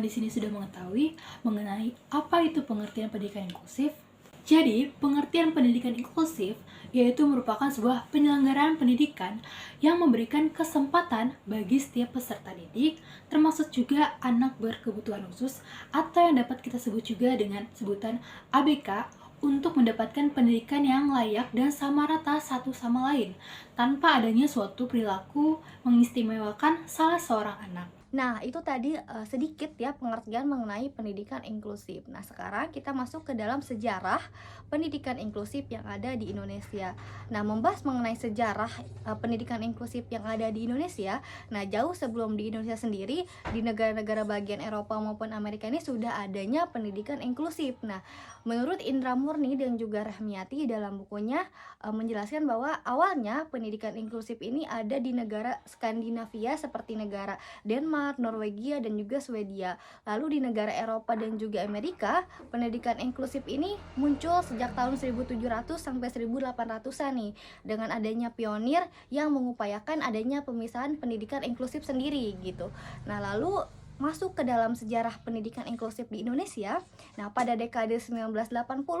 di sini sudah mengetahui mengenai apa itu pengertian pendidikan inklusif. Jadi, pengertian pendidikan inklusif yaitu merupakan sebuah penyelenggaraan pendidikan yang memberikan kesempatan bagi setiap peserta didik, termasuk juga anak berkebutuhan khusus atau yang dapat kita sebut juga dengan sebutan ABK, untuk mendapatkan pendidikan yang layak dan sama rata satu sama lain, tanpa adanya suatu perilaku mengistimewakan salah seorang anak. Nah, itu tadi sedikit ya pengertian mengenai pendidikan inklusif. Nah, sekarang kita masuk ke dalam sejarah pendidikan inklusif yang ada di Indonesia. Nah, membahas mengenai sejarah pendidikan inklusif yang ada di Indonesia. Nah, jauh sebelum di Indonesia sendiri, di negara-negara bagian Eropa maupun Amerika ini sudah adanya pendidikan inklusif. Nah, menurut Indra Murni dan juga Rahmiati dalam bukunya menjelaskan bahwa awalnya pendidikan inklusif ini ada di negara Skandinavia seperti negara Denmark, Norwegia, dan juga Swedia. Lalu di negara Eropa dan juga Amerika, pendidikan inklusif ini muncul sejak tahun 1700 sampai 1800-an nih, dengan adanya pionir yang mengupayakan adanya pemisahan pendidikan inklusif sendiri gitu. Nah, lalu masuk ke dalam sejarah pendidikan inklusif di Indonesia. Nah, pada dekade 1980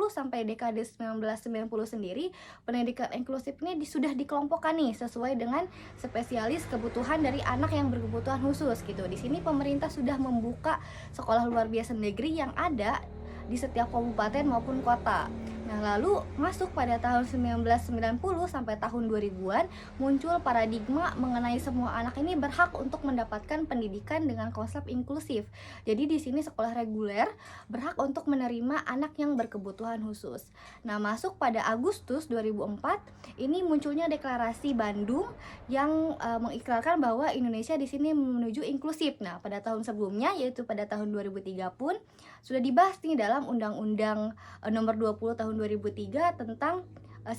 sampai dekade 1990 sendiri, pendidikan inklusif ini sudah dikelompokkan nih sesuai dengan spesialis kebutuhan dari anak yang berkebutuhan khusus gitu. Di sini pemerintah sudah membuka sekolah luar biasa negeri yang ada di setiap kabupaten maupun kota. Nah, lalu masuk pada tahun 1990 sampai tahun 2000-an muncul paradigma mengenai semua anak ini berhak untuk mendapatkan pendidikan dengan konsep inklusif. Jadi di sini sekolah reguler berhak untuk menerima anak yang berkebutuhan khusus. Nah, masuk pada Agustus 2004 ini munculnya deklarasi Bandung yang mengikrarkan bahwa Indonesia di sini menuju inklusif. Nah, pada tahun sebelumnya yaitu pada tahun 2003 pun sudah dibahas nih dalam Undang-Undang Nomor 20 tahun 2003 tentang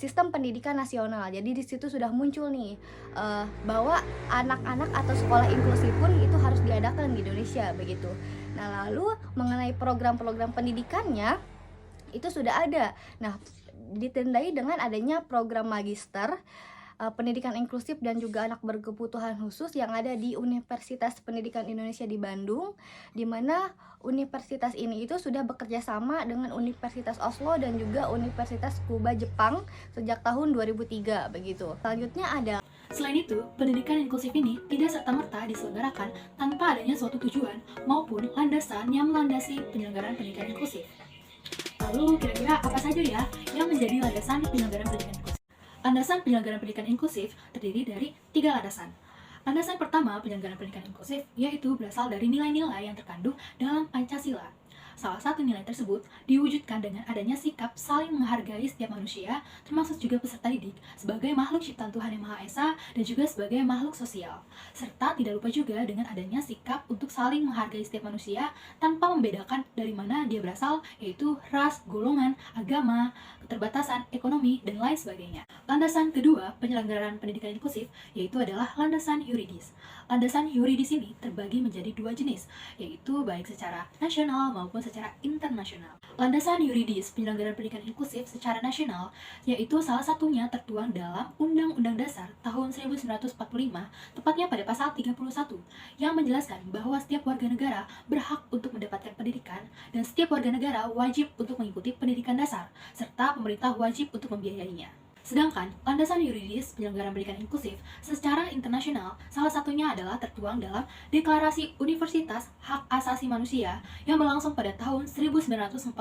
sistem pendidikan nasional. Jadi di situ sudah muncul nih bahwa anak-anak atau sekolah inklusif pun itu harus diadakan di Indonesia begitu. Nah, lalu mengenai program-program pendidikannya itu sudah ada. Nah, ditandai dengan adanya program magister pendidikan inklusif dan juga anak berkebutuhan khusus yang ada di Universitas Pendidikan Indonesia di Bandung, di mana universitas ini itu sudah bekerja sama dengan Universitas Oslo dan juga Universitas Tsukuba Jepang sejak tahun 2003 begitu. Selanjutnya ada Selain itu, pendidikan inklusif ini tidak serta-merta diselenggarakan tanpa adanya suatu tujuan maupun landasan yang melandasi penyelenggaraan pendidikan inklusif. Lalu, kira-kira apa saja ya yang menjadi landasan penyelenggaraan pendidikan inklusif? Landasan penyelenggaraan pendidikan inklusif terdiri dari 3 landasan. Landasan pertama penyelenggaraan pendidikan inklusif yaitu berasal dari nilai-nilai yang terkandung dalam Pancasila. Salah satu nilai tersebut diwujudkan dengan adanya sikap saling menghargai setiap manusia, termasuk juga peserta didik, sebagai makhluk ciptaan Tuhan Yang Maha Esa dan juga sebagai makhluk sosial. Serta tidak lupa juga dengan adanya sikap untuk saling menghargai setiap manusia tanpa membedakan dari mana dia berasal, yaitu ras, golongan, agama, keterbatasan, ekonomi, dan lain sebagainya. Landasan kedua penyelenggaraan pendidikan inklusif yaitu adalah landasan yuridis. Landasan yuridis ini terbagi menjadi 2 jenis, yaitu baik secara nasional maupun secara internasional. Landasan yuridis penyelenggaraan pendidikan inklusif secara nasional yaitu salah satunya tertuang dalam Undang-Undang Dasar tahun 1945, tepatnya pada pasal 31, yang menjelaskan bahwa setiap warga negara berhak untuk mendapatkan pendidikan dan setiap warga negara wajib untuk mengikuti pendidikan dasar, serta pemerintah wajib untuk membiayainya. Sedangkan landasan yuridis penyelenggaraan pendidikan inklusif secara internasional salah satunya adalah tertuang dalam Deklarasi Universitas Hak Asasi Manusia yang berlangsung pada tahun 1948,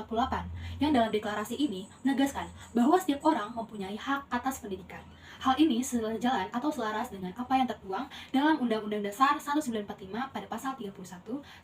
yang dalam deklarasi ini menegaskan bahwa setiap orang mempunyai hak atas pendidikan. Hal ini sejalan atau selaras dengan apa yang tertuang dalam Undang-Undang Dasar 1945 pada pasal 31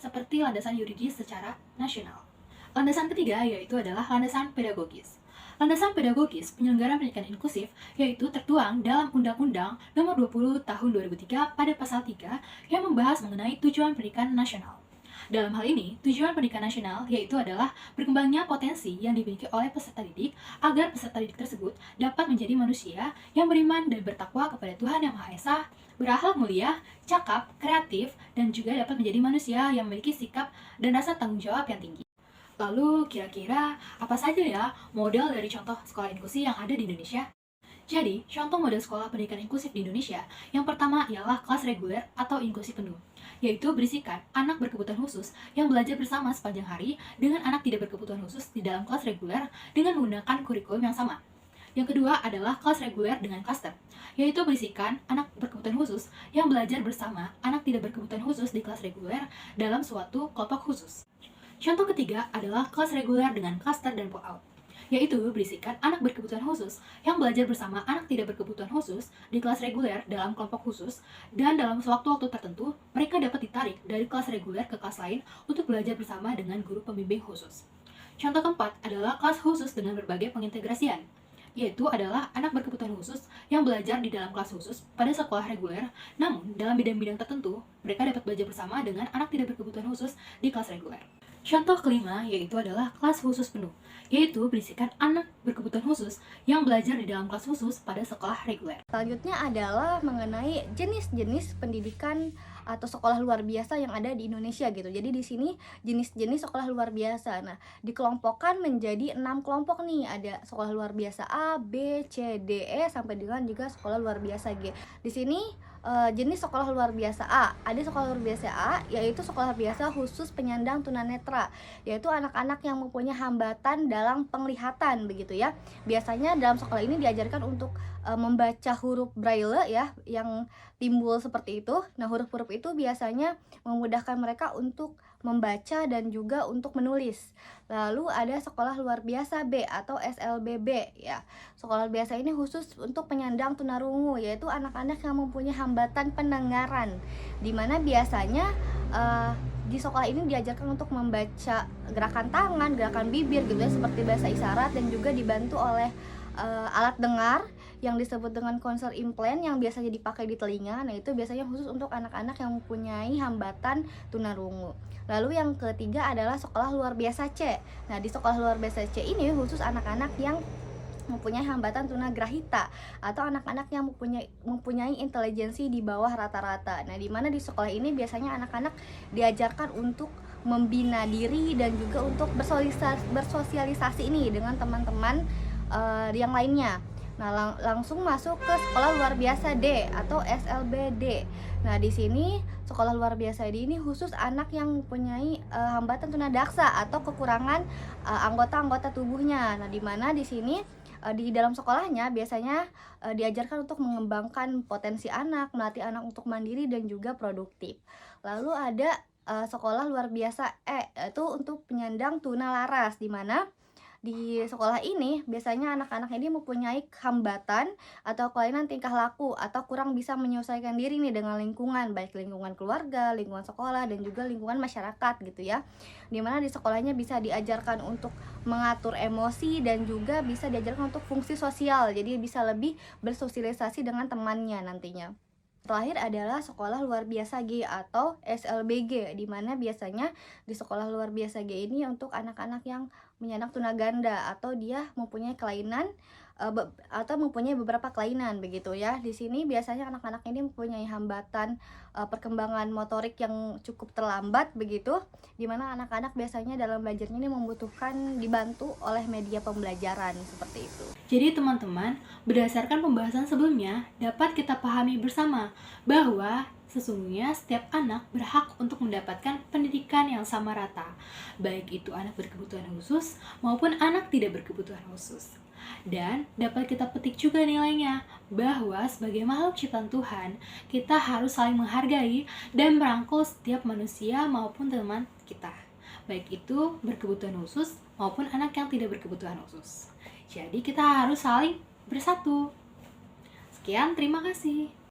seperti landasan yuridis secara nasional. Landasan ketiga yaitu adalah landasan pedagogis. Landasan pedagogis penyelenggaraan pendidikan inklusif yaitu tertuang dalam Undang-Undang Nomor 20 Tahun 2003 pada pasal 3 yang membahas mengenai tujuan pendidikan nasional. Dalam hal ini, tujuan pendidikan nasional yaitu adalah berkembangnya potensi yang dimiliki oleh peserta didik agar peserta didik tersebut dapat menjadi manusia yang beriman dan bertakwa kepada Tuhan Yang Maha Esa, berakhlak mulia, cakap, kreatif, dan juga dapat menjadi manusia yang memiliki sikap dan rasa tanggung jawab yang tinggi. Lalu, kira-kira apa saja ya model dari contoh sekolah inklusi yang ada di Indonesia? Jadi, contoh model sekolah pendidikan inklusif di Indonesia, yang pertama ialah kelas reguler atau inklusi penuh, yaitu berisikan anak berkebutuhan khusus yang belajar bersama sepanjang hari dengan anak tidak berkebutuhan khusus di dalam kelas reguler dengan menggunakan kurikulum yang sama. Yang kedua adalah kelas reguler dengan klaster, yaitu berisikan anak berkebutuhan khusus yang belajar bersama anak tidak berkebutuhan khusus di kelas reguler dalam suatu kelompok khusus. Contoh ketiga adalah kelas reguler dengan klaster dan pull-out, yaitu berisikan anak berkebutuhan khusus yang belajar bersama anak tidak berkebutuhan khusus di kelas reguler dalam kelompok khusus, dan dalam sewaktu-waktu tertentu, mereka dapat ditarik dari kelas reguler ke kelas lain untuk belajar bersama dengan guru pembimbing khusus. Contoh keempat adalah kelas khusus dengan berbagai pengintegrasian, yaitu adalah anak berkebutuhan khusus yang belajar di dalam kelas khusus pada sekolah reguler, namun dalam bidang-bidang tertentu, mereka dapat belajar bersama dengan anak tidak berkebutuhan khusus di kelas reguler. Contoh kelima yaitu adalah kelas khusus penuh, yaitu berisikan anak berkebutuhan khusus yang belajar di dalam kelas khusus pada sekolah reguler. Selanjutnya adalah mengenai jenis-jenis pendidikan atau sekolah luar biasa yang ada di Indonesia gitu. Jadi di sini jenis-jenis sekolah luar biasa. Nah, dikelompokkan menjadi 6 kelompok nih. Ada sekolah luar biasa A, B, C, D, E sampai dengan juga sekolah luar biasa G. Di sini jenis sekolah luar biasa A. Ada sekolah luar biasa A yaitu sekolah biasa khusus penyandang tunanetra, yaitu anak-anak yang mempunyai hambatan dalam penglihatan begitu ya. Biasanya dalam sekolah ini diajarkan untuk membaca huruf braille ya yang timbul seperti itu. Nah, huruf-huruf itu biasanya memudahkan mereka untuk membaca dan juga untuk menulis. Lalu ada sekolah luar biasa B atau SLBB ya. Sekolah biasa ini khusus untuk penyandang tunarungu, yaitu anak-anak yang mempunyai hambatan pendengaran, dimana biasanya di sekolah ini diajarkan untuk membaca gerakan tangan, gerakan bibir gitu ya, seperti bahasa isyarat, dan juga dibantu oleh alat dengar yang disebut dengan konser implant yang biasanya dipakai di telinga. Nah, itu biasanya khusus untuk anak-anak yang mempunyai hambatan tunarungu. Lalu yang ketiga adalah sekolah luar biasa C. Nah, di sekolah luar biasa C ini khusus anak-anak yang mempunyai hambatan tunagrahita atau anak-anak yang mempunyai intelijensi di bawah rata-rata. Nah, di mana di sekolah ini biasanya anak-anak diajarkan untuk membina diri dan juga untuk bersosialisasi ini dengan teman-teman yang lainnya. Nah, langsung masuk ke sekolah luar biasa D atau SLBD. Nah, di sini sekolah luar biasa D ini khusus anak yang mempunyai hambatan tunadaksa atau kekurangan anggota-anggota tubuhnya. Nah, di mana di sini di dalam sekolahnya biasanya diajarkan untuk mengembangkan potensi anak, melatih anak untuk mandiri dan juga produktif. Lalu ada sekolah luar biasa E, itu untuk penyandang tunalaras, di mana di sekolah ini biasanya anak-anak ini mempunyai hambatan atau kelainan tingkah laku atau kurang bisa menyesuaikan diri nih dengan lingkungan, baik lingkungan keluarga, lingkungan sekolah, dan juga lingkungan masyarakat gitu ya. Dimana di sekolahnya bisa diajarkan untuk mengatur emosi dan juga bisa diajarkan untuk fungsi sosial, jadi bisa lebih bersosialisasi dengan temannya nantinya. Terakhir adalah sekolah luar biasa G atau SLBG, di mana biasanya di sekolah luar biasa G ini untuk anak-anak yang menyandang tunaganda atau dia mempunyai kelainan atau mempunyai beberapa kelainan begitu ya. Di sini biasanya anak-anak ini mempunyai hambatan perkembangan motorik yang cukup terlambat begitu, di mana anak-anak biasanya dalam belajarnya ini membutuhkan dibantu oleh media pembelajaran seperti itu. Jadi teman-teman, berdasarkan pembahasan sebelumnya, dapat kita pahami bersama bahwa sesungguhnya setiap anak berhak untuk mendapatkan pendidikan yang sama rata, baik itu anak berkebutuhan khusus maupun anak tidak berkebutuhan khusus. Dan dapat kita petik juga nilainya, bahwa sebagai makhluk ciptaan Tuhan, kita harus saling menghargai dan merangkul setiap manusia maupun teman kita, baik itu berkebutuhan khusus maupun anak yang tidak berkebutuhan khusus. Jadi kita harus saling bersatu. Sekian, terima kasih.